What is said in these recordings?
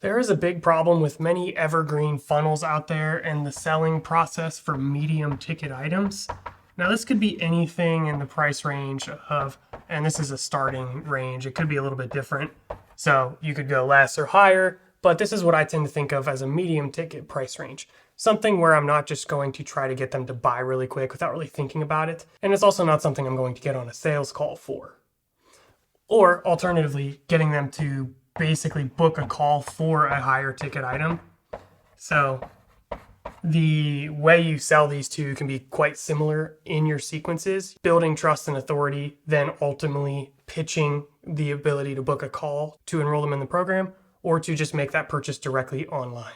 There is a big problem with many evergreen funnels out there and the selling process for medium ticket items. Now, this could be anything in the price range of, and this is a starting range, it could be a little bit different. So you could go less or higher, but this is what I tend to think of as a medium ticket price range. Something where I'm not just going to try to get them to buy really quick without really thinking about it. And it's also not something I'm going to get on a sales call for. Or alternatively, getting them to basically book a call for a higher ticket item. So the way you sell these two can be quite similar in your sequences, building trust and authority, then ultimately pitching the ability to book a call to enroll them in the program or to just make that purchase directly online.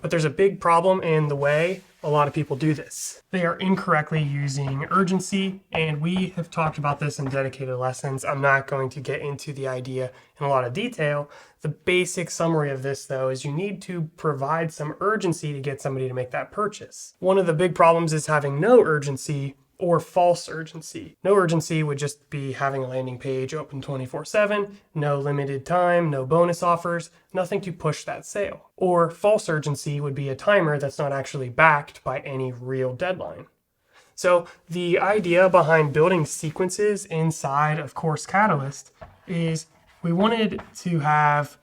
But there's a big problem in the way a lot of people do this. They are incorrectly using urgency, and we have talked about this in dedicated lessons. I'm not going to get into the idea in a lot of detail. The basic summary of this, though, is you need to provide some urgency to get somebody to make that purchase. One of the big problems is having no urgency or false urgency. No urgency would just be having a landing page open 24/7, no limited time, no bonus offers, nothing to push that sale. Or false urgency would be a timer that's not actually backed by any real deadline. So the idea behind building sequences inside of Course Catalyst is we wanted to have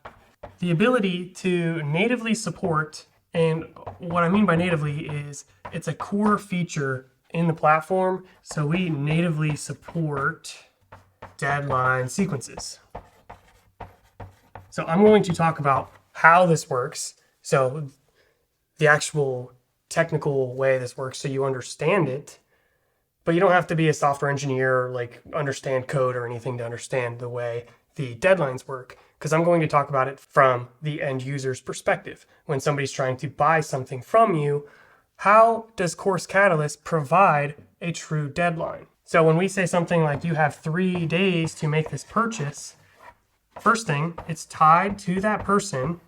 the ability to natively support, and what I mean by natively is it's a core feature in the platform, so we natively support deadline sequences. So I'm going to talk about how this works, so the actual technical way this works so you understand it, but you don't have to be a software engineer or like understand code or anything to understand the way the deadlines work, because I'm going to talk about it from the end user's perspective. When somebody's trying to buy something from you, how does Course Catalyst provide a true deadline? So when we say something like you have 3 days to make this purchase, first thing, it's tied to that person,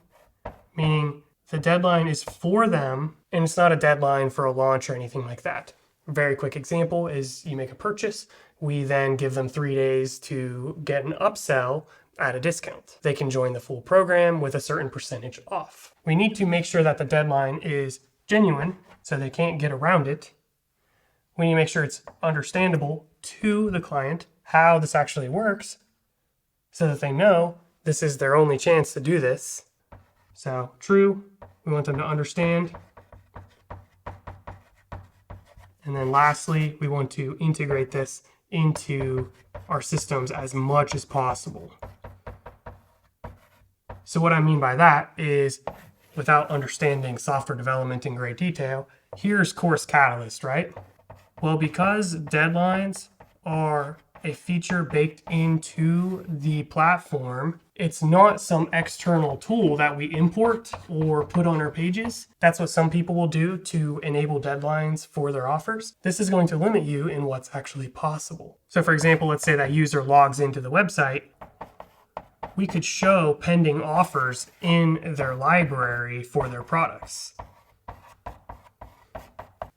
meaning the deadline is for them, and it's not a deadline for a launch or anything like that. A very quick example is you make a purchase, we then give them 3 days to get an upsell at a discount. They can join the full program with a certain percentage off. We need to make sure that the deadline is genuine, so they can't get around it. We need to make sure it's understandable to the client how this actually works so that they know this is their only chance to do this. So true, we want them to understand. And then lastly, we want to integrate this into our systems as much as possible. So what I mean by that is, without understanding software development in great detail, here's Course Catalyst, right? Well, because deadlines are a feature baked into the platform, it's not some external tool that we import or put on our pages. That's what some people will do to enable deadlines for their offers. This is going to limit you in what's actually possible. So for example, let's say that user logs into the website. We could show pending offers in their library for their products.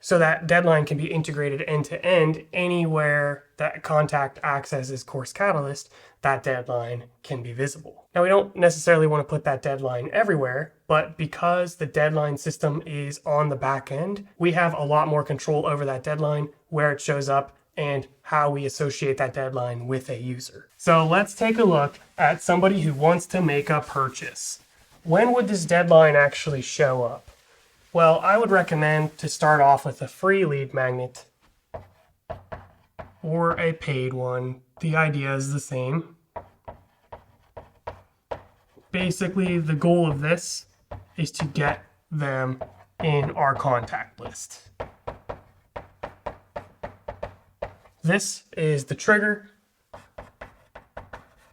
So that deadline can be integrated end to end. Anywhere that contact accesses Course Catalyst, that deadline can be visible. Now, we don't necessarily want to put that deadline everywhere, but because the deadline system is on the back end, we have a lot more control over that deadline, where it shows up, and how we associate that deadline with a user. So let's take a look at somebody who wants to make a purchase. When would this deadline actually show up? Well, I would recommend to start off with a free lead magnet or a paid one. The idea is the same. Basically, the goal of this is to get them in our contact list. This is the trigger,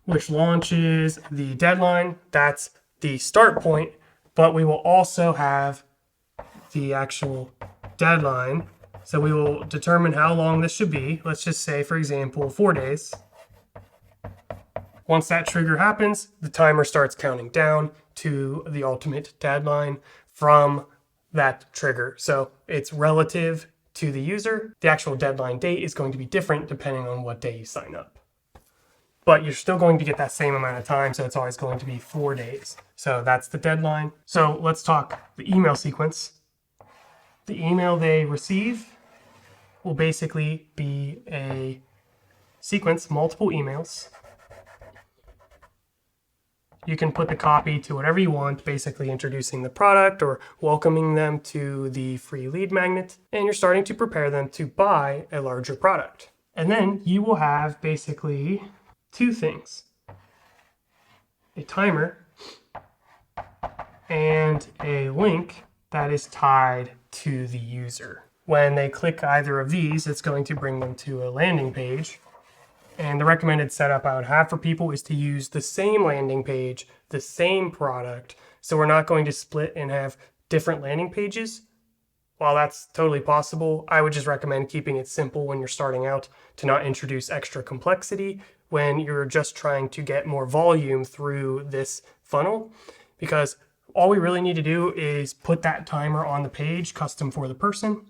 which launches the deadline. That's the start point, but we will also have the actual deadline. So we will determine how long this should be. Let's just say, for example, 4 days. Once that trigger happens, the timer starts counting down to the ultimate deadline from that trigger. So it's relative to the user. The actual deadline date is going to be different depending on what day you sign up. but you're still going to get that same amount of time. So it's always going to be 4 days. So that's the deadline. So let's talk the email sequence. The email they receive will basically be a sequence, multiple emails. You can put the copy to whatever you want, basically introducing the product or welcoming them to the free lead magnet, and you're starting to prepare them to buy a larger product. And then you will have basically two things: a timer and a link that is tied to the user. When they click either of these, it's going to bring them to a landing page. And the recommended setup I would have for people is to use the same landing page, the same product. So we're not going to split and have different landing pages. While that's totally possible, I would just recommend keeping it simple when you're starting out to not introduce extra complexity when you're just trying to get more volume through this funnel. Because all we really need to do is put that timer on the page, custom for the person,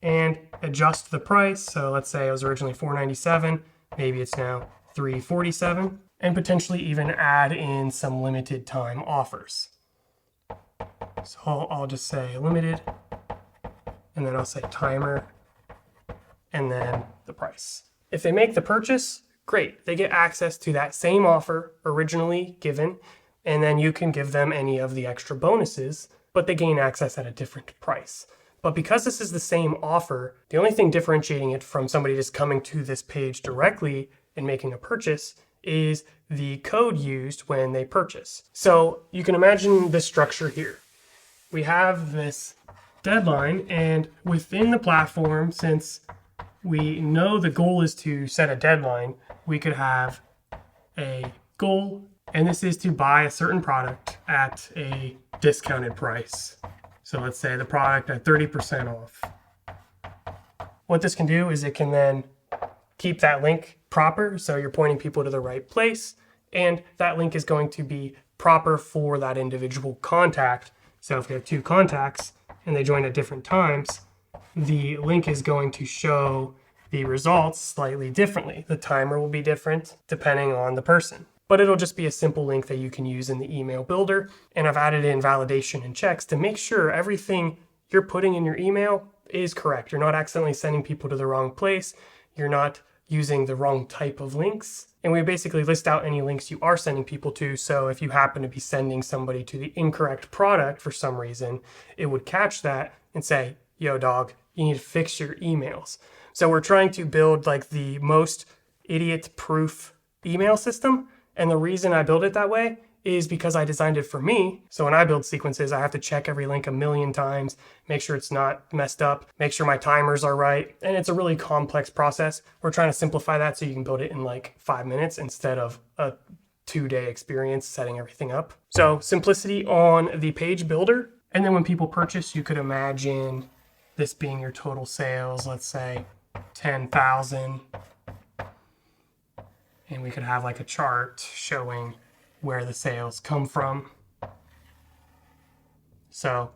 and adjust the price. So let's say it was originally $4.97. Maybe it's now $3.47, and potentially even add in some limited time offers. So I'll just say limited, and then I'll say timer, and then the price. If they make the purchase, great. They get access to that same offer originally given, and then you can give them any of the extra bonuses, but they gain access at a different price. But because this is the same offer, the only thing differentiating it from somebody just coming to this page directly and making a purchase is the code used when they purchase. So you can imagine this structure here. We have this deadline, and within the platform, since we know the goal is to set a deadline, we could have a goal, and this is to buy a certain product at a discounted price. So let's say the product at 30% off. What this can do is it can then keep that link proper, so you're pointing people to the right place, and that link is going to be proper for that individual contact. So if we have two contacts and they join at different times, the link is going to show the results slightly differently. The timer will be different depending on the person. But it'll just be a simple link that you can use in the email builder. And I've added in validation and checks to make sure everything you're putting in your email is correct. You're not accidentally sending people to the wrong place. You're not using the wrong type of links. And we basically list out any links you are sending people to. So if you happen to be sending somebody to the incorrect product for some reason, it would catch that and say, yo dog, you need to fix your emails. So we're trying to build like the most idiot-proof email system. And the reason I build it that way is because I designed it for me. So when I build sequences, I have to check every link a million times, make sure it's not messed up, make sure my timers are right. And it's a really complex process. We're trying to simplify that so you can build it in like 5 minutes instead of a 2-day experience setting everything up. So simplicity on the page builder. And then when people purchase, you could imagine this being your total sales, let's say 10,000. And we could have like a chart showing where the sales come from. So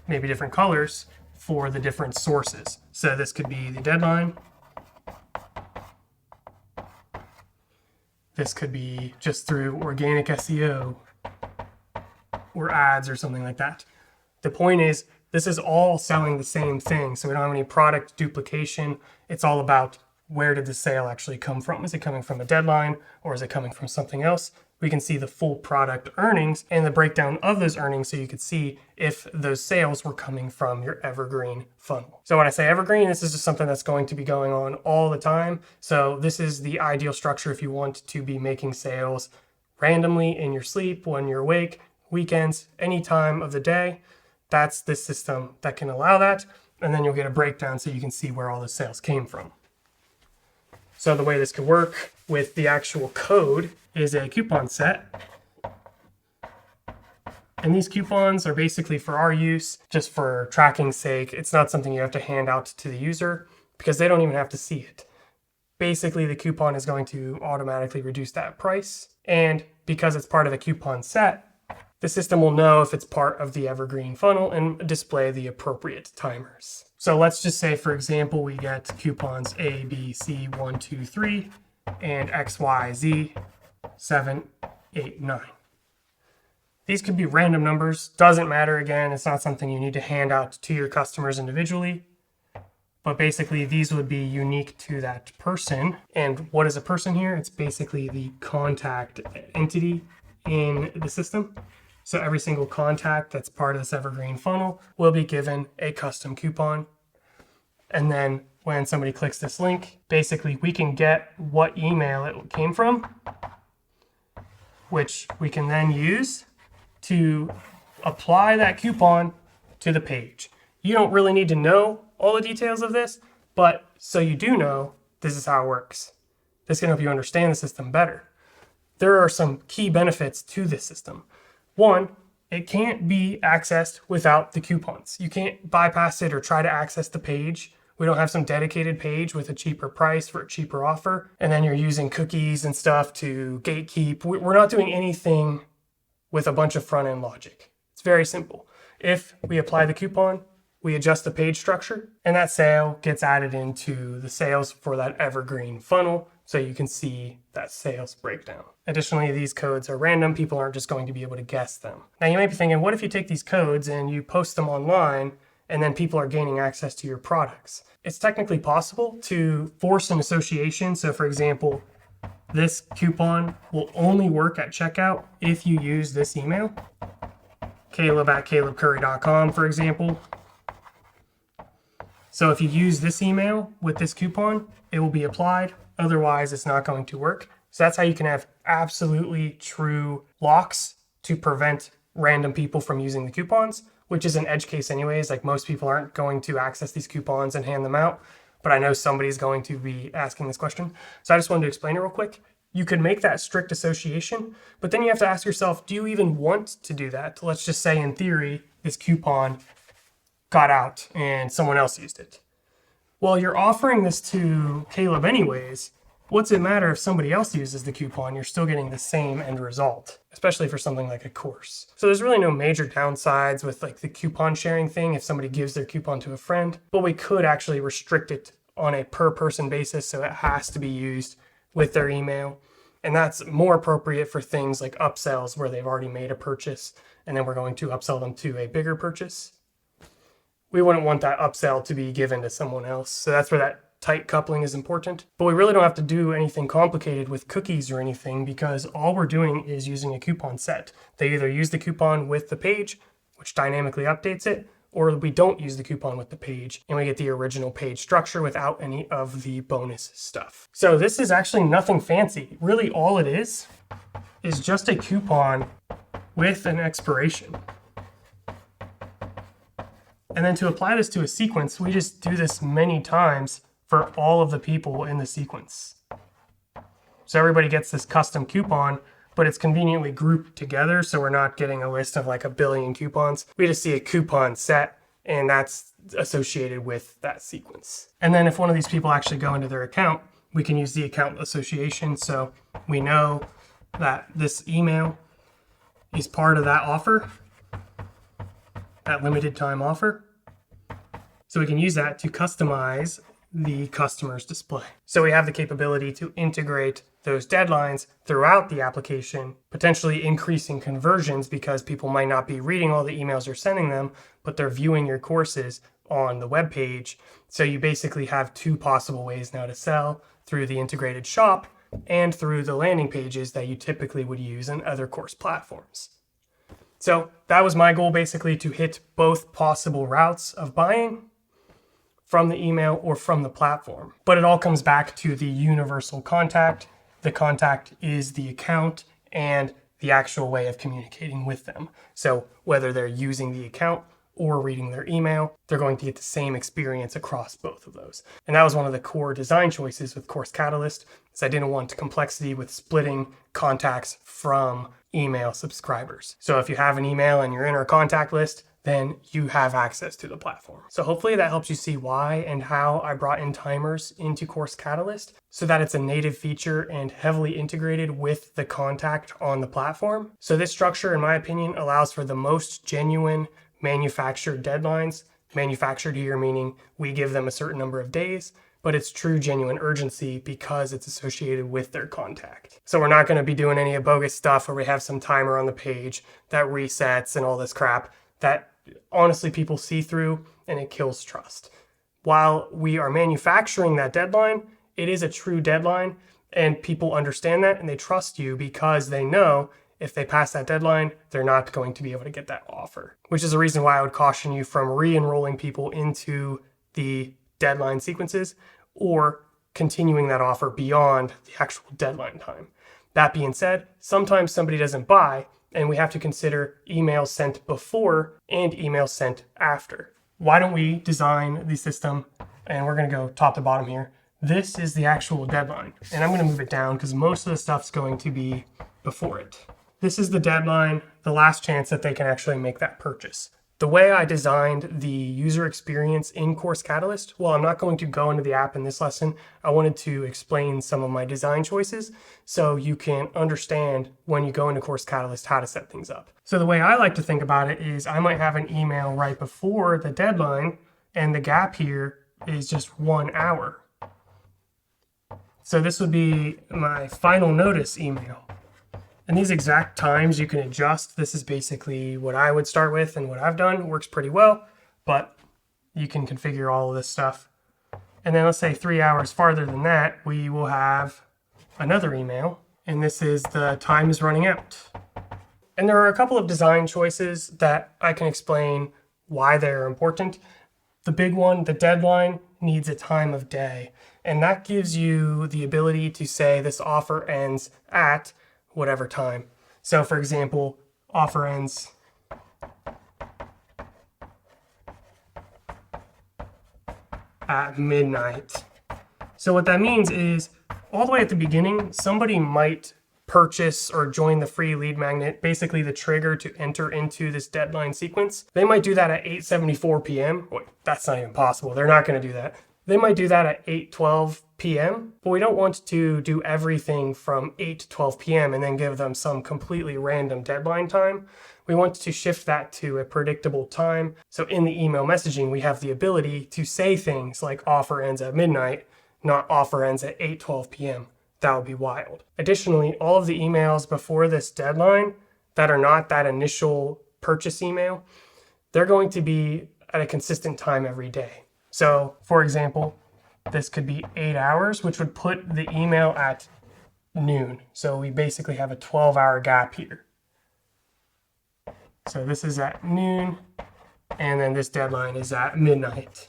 maybe different colors for the different sources. So this could be the deadline. This could be just through organic SEO or ads or something like that. The point is, this is all selling the same thing. So we don't have any product duplication. It's all about where did the sale actually come from? Is it coming from a deadline or is it coming from something else? We can see the full product earnings and the breakdown of those earnings so you could see if those sales were coming from your Evergreen funnel. So when I say Evergreen, this is just something that's going to be going on all the time. So this is the ideal structure if you want to be making sales randomly in your sleep, when you're awake, weekends, any time of the day. That's the system that can allow that. And then you'll get a breakdown so you can see where all the sales came from. So the way this could work with the actual code is a coupon set. And these coupons are basically for our use, just for tracking's sake. It's not something you have to hand out to the user because they don't even have to see it. Basically, the coupon is going to automatically reduce that price. And because it's part of a coupon set, the system will know if it's part of the Evergreen funnel and display the appropriate timers. So let's just say, for example, we get coupons A, B, C, 1, 2, 3, and XYZ 789. These could be random numbers, doesn't matter. Again, it's not something you need to hand out to your customers individually, but basically these would be unique to that person. And what is a person here? It's basically the contact entity in the system. So every single contact that's part of this Evergreen funnel will be given a custom coupon. And then when somebody clicks this link, basically we can get what email it came from, which we can then use to apply that coupon to the page. You don't really need to know all the details of this, but so you do know, this is how it works. This can help you understand the system better. There are some key benefits to this system. One, it can't be accessed without the coupons. You can't bypass it or try to access the page. We don't have some dedicated page with a cheaper price for a cheaper offer, and then you're using cookies and stuff to gatekeep. We're not doing anything with a bunch of front-end logic. It's very simple. If we apply the coupon, we adjust the page structure, and that sale gets added into the sales for that Evergreen funnel, so you can see that sales breakdown. Additionally, these codes are random. People aren't just going to be able to guess them. Now, you might be thinking, what if you take these codes and you post them online, and then people are gaining access to your products? It's technically possible to force an association. So, for example, this coupon will only work at checkout if you use this email, caleb@calebcurry.com, for example. So if you use this email with this coupon, it will be applied. Otherwise, it's not going to work. So that's how you can have absolutely true locks to prevent random people from using the coupons, which is an edge case anyways. Like, most people aren't going to access these coupons and hand them out, but I know somebody's going to be asking this question. So I just wanted to explain it real quick. You could make that strict association, but then you have to ask yourself, do you even want to do that? Let's just say in theory, this coupon got out and someone else used it. Well, you're offering this to Caleb anyways. What's it matter if somebody else uses the coupon? You're still getting the same end result, especially for something like a course. So there's really no major downsides with like the coupon sharing thing if somebody gives their coupon to a friend, but we could actually restrict it on a per person basis, so it has to be used with their email. And that's more appropriate for things like upsells where they've already made a purchase and then we're going to upsell them to a bigger purchase. We wouldn't want that upsell to be given to someone else. So that's where that tight coupling is important. But we really don't have to do anything complicated with cookies or anything, because all we're doing is using a coupon set. They either use the coupon with the page, which dynamically updates it, or we don't use the coupon with the page and we get the original page structure without any of the bonus stuff. So this is actually nothing fancy. Really all it is just a coupon with an expiration. And then to apply this to a sequence, we just do this many times for all of the people in the sequence. So everybody gets this custom coupon, but it's conveniently grouped together, so we're not getting a list of like a billion coupons. We just see a coupon set, and that's associated with that sequence. And then if one of these people actually go into their account, we can use the account association, so we know that this email is part of that offer, that limited time offer. So we can use that to customize the customer's display. So we have the capability to integrate those deadlines throughout the application, potentially increasing conversions because people might not be reading all the emails you're sending them, but they're viewing your courses on the web page. So you basically have two possible ways now to sell: through the integrated shop and through the landing pages that you typically would use in other course platforms. So that was my goal, basically, to hit both possible routes of buying, from the email or from the platform. But it all comes back to the universal contact. The contact is the account and the actual way of communicating with them. So whether they're using the account or reading their email, they're going to get the same experience across both of those. And that was one of the core design choices with Course Catalyst, is I didn't want complexity with splitting contacts from email subscribers. So if you have an email and you're in our contact list, then you have access to the platform. So hopefully that helps you see why and how I brought in timers into Course Catalyst, so that it's a native feature and heavily integrated with the contact on the platform. So this structure, in my opinion, allows for the most genuine manufactured deadlines. Manufactured here meaning we give them a certain number of days but it's true genuine urgency because it's associated with their contact. So we're not going to be doing any bogus stuff where we have some timer on the page that resets and all this crap that honestly people see through, and it kills trust. While we are manufacturing that deadline, it is a true deadline, and people understand that and they trust you because they know if they pass that deadline, they're not going to be able to get that offer, which is the reason why I would caution you from re-enrolling people into the deadline sequences or continuing that offer beyond the actual deadline time. That being said, sometimes somebody doesn't buy, and we have to consider emails sent before and emails sent after. Why don't we design the system, and we're going to go top to bottom here. This is the actual deadline, and I'm going to move it down because most of the stuff's going to be before it. This is the deadline, the last chance that they can actually make that purchase. The way I designed the user experience in Course Catalyst, well, I'm not going to go into the app in this lesson. I wanted to explain some of my design choices so you can understand when you go into Course Catalyst how to set things up. So the way I like to think about it is I might have an email right before the deadline, and the gap here is just 1 hour. So this would be my final notice email. And these exact times you can adjust. This is basically what I would start with, and what I've done. It works pretty well, but you can configure all of this stuff. And then let's say 3 hours farther than that, we will have another email, and this is the time is running out. And there are a couple of design choices that I can explain why they're important. The big one, the deadline, needs a time of day. And that gives you the ability to say this offer ends at whatever time. So for example, offer ends at midnight. So what that means is all the way at the beginning, somebody might purchase or join the free lead magnet, basically the trigger to enter into this deadline sequence. They might do that at 8:74 p.m. Wait, that's not even possible. They're not going to do that. They might do that at 8:12 p.m., but we don't want to do everything from 8 to 12 p.m. and then give them some completely random deadline time. We want to shift that to a predictable time. So in the email messaging, we have the ability to say things like offer ends at midnight, not offer ends at 8:12 p.m. That would be wild. Additionally, all of the emails before this deadline that are not that initial purchase email, they're going to be at a consistent time every day. So for example, this could be 8 hours, which would put the email at noon. So we basically have a 12-hour gap here. So this is at noon, and then this deadline is at midnight.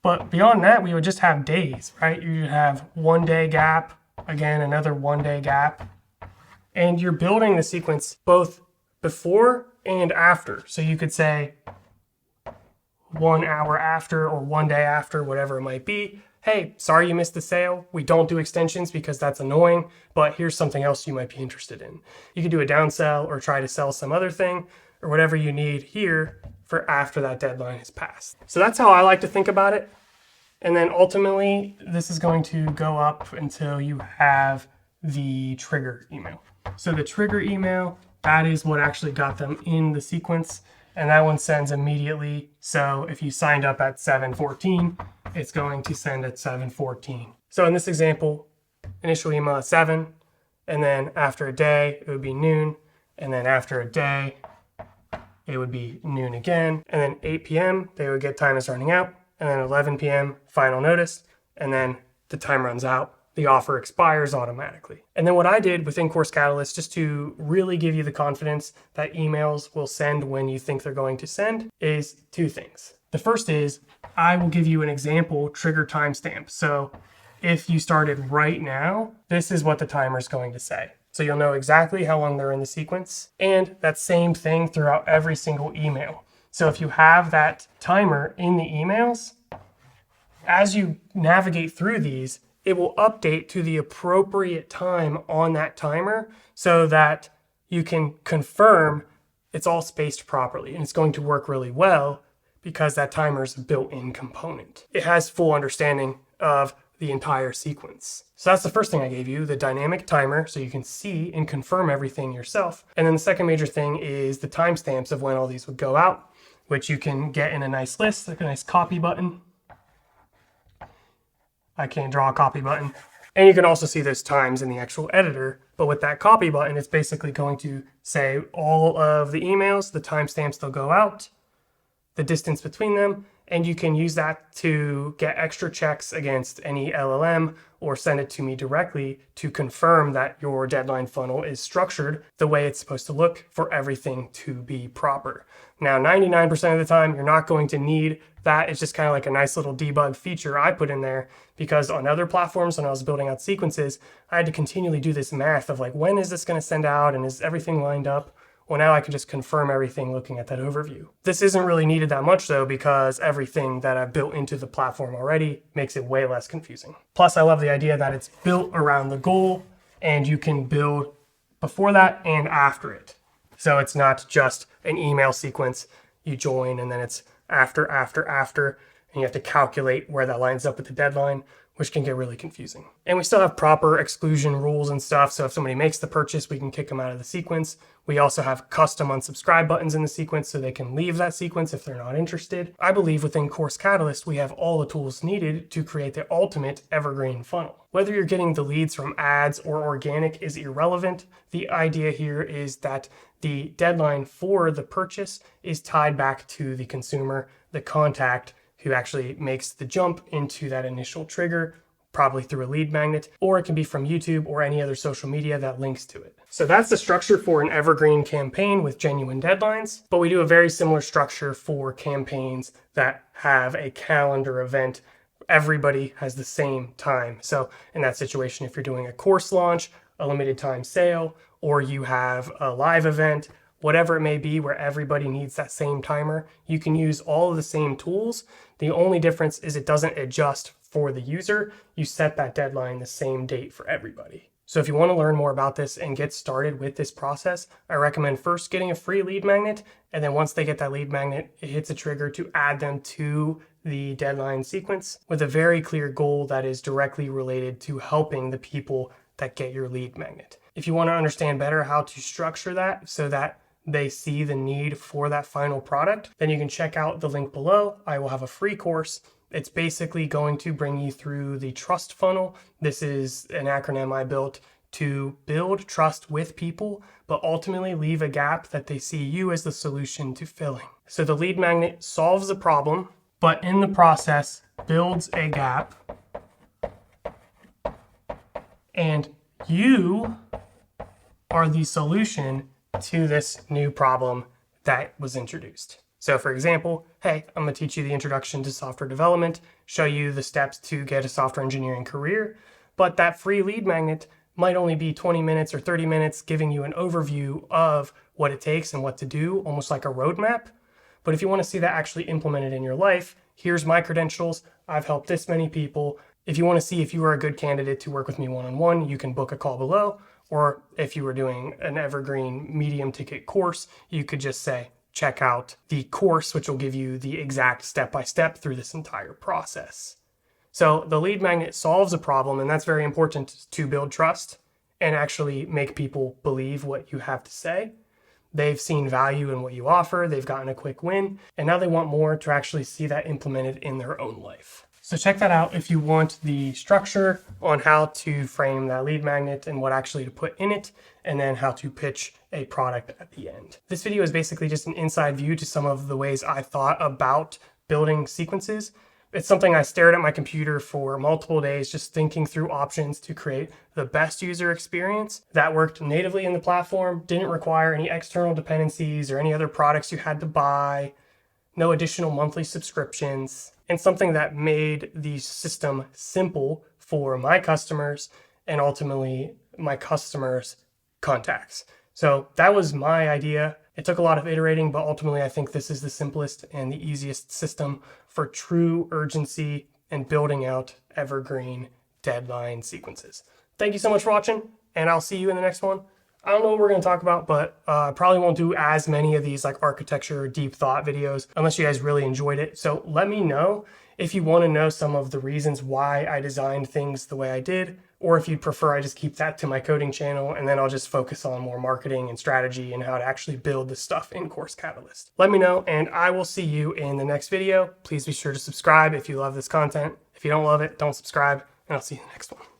But beyond that, we would just have days, right? You would have 1 day gap, again, another 1 day gap. And you're building the sequence both before and after. So you could say 1 hour after or 1 day after, whatever it might be. Hey, sorry you missed the sale. We don't do extensions because that's annoying, but here's something else you might be interested in. You could do a downsell or try to sell some other thing or whatever you need here for after that deadline is passed. So that's how I like to think about it. And then ultimately, this is going to go up until you have the trigger email. So the trigger email, that is what actually got them in the sequence. And that one sends immediately. So if you signed up at 7:14, it's going to send at 7:14. So in this example, initial email at 7, and then after a day, it would be noon. And then after a day, it would be noon again. And then 8 p.m., they would get time is running out. And then 11 p.m., final notice. And then the time runs out. The offer expires automatically. And then what I did within Course Catalyst, just to really give you the confidence that emails will send when you think they're going to send, is 2 things. The first is I will give you an example trigger timestamp. So if you started right now, this is what the timer is going to say. So you'll know exactly how long they're in the sequence. And that same thing throughout every single email. So if you have that timer in the emails, as you navigate through these, it will update to the appropriate time on that timer so that you can confirm it's all spaced properly. And it's going to work really well because that timer is a built-in component. It has full understanding of the entire sequence. So that's the first thing I gave you, the dynamic timer, so you can see and confirm everything yourself. And then the second major thing is the timestamps of when all these would go out. which you can get in a nice list, like a nice copy button. I can't draw a copy button. And you can also see those times in the actual editor. But with that copy button, it's basically going to say all of the emails, the timestamps they'll go out, the distance between them, and you can use that to get extra checks against any LLM or send it to me directly to confirm that your deadline funnel is structured the way it's supposed to look for everything to be proper. Now, 99% of the time, you're not going to need that. It's just kind of like a nice little debug feature I put in there because on other platforms, when I was building out sequences, I had to continually do this math of like, when is this going to send out and is everything lined up? Well, now I can just confirm everything looking at that overview. This isn't really needed that much though, because everything that I've built into the platform already makes it way less confusing. Plus, I love the idea that it's built around the goal and you can build before that and after it. So it's not just an email sequence you join and then it's after, and you have to calculate where that lines up with the deadline, which can get really confusing. And we still have proper exclusion rules and stuff. So if somebody makes the purchase, we can kick them out of the sequence. We also have custom unsubscribe buttons in the sequence so they can leave that sequence if they're not interested. I believe within Course Catalyst, we have all the tools needed to create the ultimate evergreen funnel. Whether you're getting the leads from ads or organic is irrelevant. The idea here is that the deadline for the purchase is tied back to the consumer, the contact who actually makes the jump into that initial trigger, probably through a lead magnet, or it can be from YouTube or any other social media that links to it. So that's the structure for an evergreen campaign with genuine deadlines, but we do a very similar structure for campaigns that have a calendar event. Everybody has the same time. So in that situation, if you're doing a course launch, a limited time sale, or you have a live event, whatever it may be where everybody needs that same timer, you can use all of the same tools. The only difference is it doesn't adjust for the user. You set that deadline the same date for everybody. So if you want to learn more about this and get started with this process, I recommend first getting a free lead magnet. And then once they get that lead magnet, it hits a trigger to add them to the deadline sequence with a very clear goal that is directly related to helping the people that get your lead magnet. If you want to understand better how to structure that so that they see the need for that final product, then you can check out the link below. I will have a free course. It's basically going to bring you through the trust funnel. This is an acronym I built to build trust with people, but ultimately leave a gap that they see you as the solution to filling. So the lead magnet solves a problem, but in the process builds a gap, and you are the solution to this new problem that was introduced. So for example, hey, I'm going to teach you the introduction to software development, show you the steps to get a software engineering career, but that free lead magnet might only be 20 minutes or 30 minutes giving you an overview of what it takes and what to do, almost like a roadmap. But if you want to see that actually implemented in your life, here's my credentials. I've helped this many people. If you want to see if you are a good candidate to work with me one-on-one, you can book a call below. Or if you were doing an evergreen medium ticket course, you could just say, check out the course, which will give you the exact step-by-step through this entire process. So the lead magnet solves a problem, and that's very important to build trust and actually make people believe what you have to say. They've seen value in what you offer, they've gotten a quick win, and now they want more to actually see that implemented in their own life. So check that out if you want the structure on how to frame that lead magnet and what actually to put in it, and then how to pitch a product at the end. This video is basically just an inside view to some of the ways I thought about building sequences. It's something I stared at my computer for multiple days, just thinking through options to create the best user experience that worked natively in the platform, didn't require any external dependencies or any other products you had to buy, no additional monthly subscriptions, and something that made the system simple for my customers and ultimately my customers' contacts. So that was my idea. It took a lot of iterating, but ultimately I think this is the simplest and the easiest system for true urgency and building out evergreen deadline sequences. Thank you so much for watching, and I'll see you in the next one. I don't know what we're going to talk about, but I probably won't do as many of these like architecture or deep thought videos unless you guys really enjoyed it. So let me know if you want to know some of the reasons why I designed things the way I did, or if you'd prefer I just keep that to my coding channel and then I'll just focus on more marketing and strategy and how to actually build this stuff in Course Catalyst. Let me know, and I will see you in the next video. Please be sure to subscribe if you love this content. If you don't love it, don't subscribe, and I'll see you in the next one.